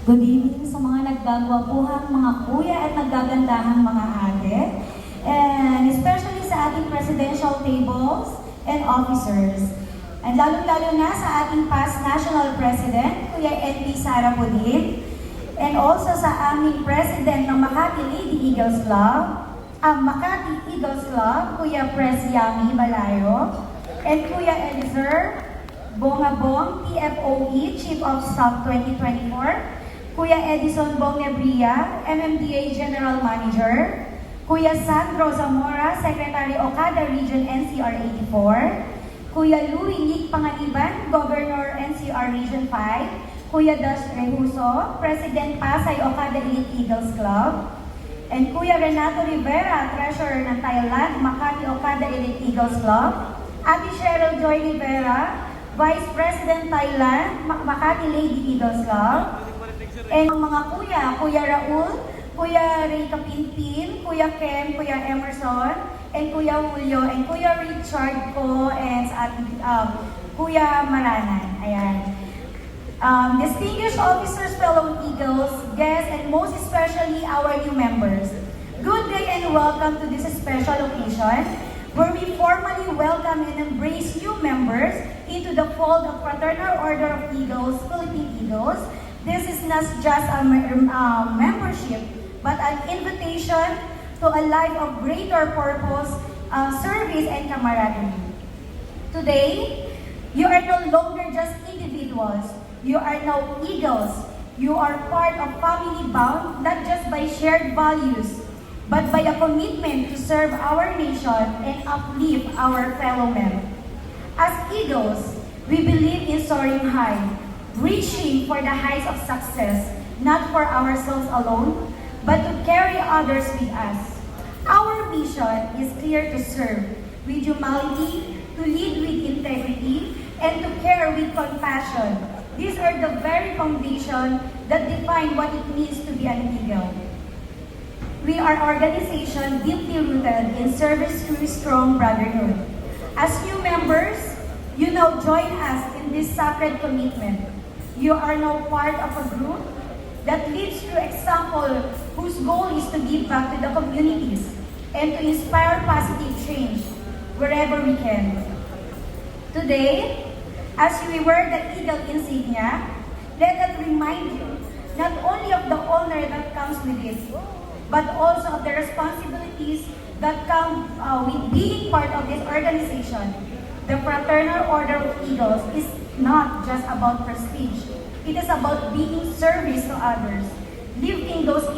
Good evening sa mga naggagwapuhang mga kuya at naggagandahang mga ate, and especially sa ating presidential tables and officers. And lalo-lalo na sa ating past National President, Kuya N.P. Sara Budin, and also sa aming President ng Makati Lady Eagles Club, Makati Eagles Club, Kuya Pres Yami Malayo, and Kuya Eliezer Bongabong, TFOE, Chief of Staff 2024, Kuya Edison Bongnebria, MMDA General Manager, Kuya Sandro Zamora, Secretary Okada Region NCR 84, Kuya Louie Nick Panganiban, Governor NCR Region 5, Kuya Das Rehuso, President Pasay Okada Elite Eagles Club, and Kuya Renato Rivera, Treasurer ng Thailand, Makati Okada Elite Eagles Club, Ate Cheryl Joy Rivera, Vice President Thailand, Makati Lady Eagles Club, and mga Kuya Raul, Kuya Ray Kapinpin, Kuya Ken, Kuya Emerson, and Kuya Julio, and Kuya Richard ko, and sa ating Kuya Maranan. Ayan. Distinguished officers, fellow Eagles, guests, and most especially our new members. Good day and welcome to this special occasion where we formally welcome and embrace new members into the fold of Fraternal Order of Eagles, Philippine Eagles. This is not just a membership, but an invitation to a life of greater purpose, service, and camaraderie. Today, you are no longer just individuals. You are now Eagles. You are part of family bound, not just by shared values, but by a commitment to serve our nation and uplift our fellow men. As Eagles, we believe in soaring high, reaching for the heights of success, not for ourselves alone, but to carry others with us. Our mission is clear: to serve with humility, to lead with integrity, and to care with compassion. These are the very foundation that define what it means to be an Eagle. We are an organization deeply rooted in service through strong brotherhood. As new members, you now join us in this sacred commitment. You are now part of a group that leads through example, whose goal is to give back to the communities and to inspire positive change wherever we can. Today, as we wear the Eagle insignia, let us remind you not only of the honor that comes with it, but also of the responsibilities that come with being part of this organization. The Fraternal Order of Eagles is not just about prestige. It is about being service to others, lifting those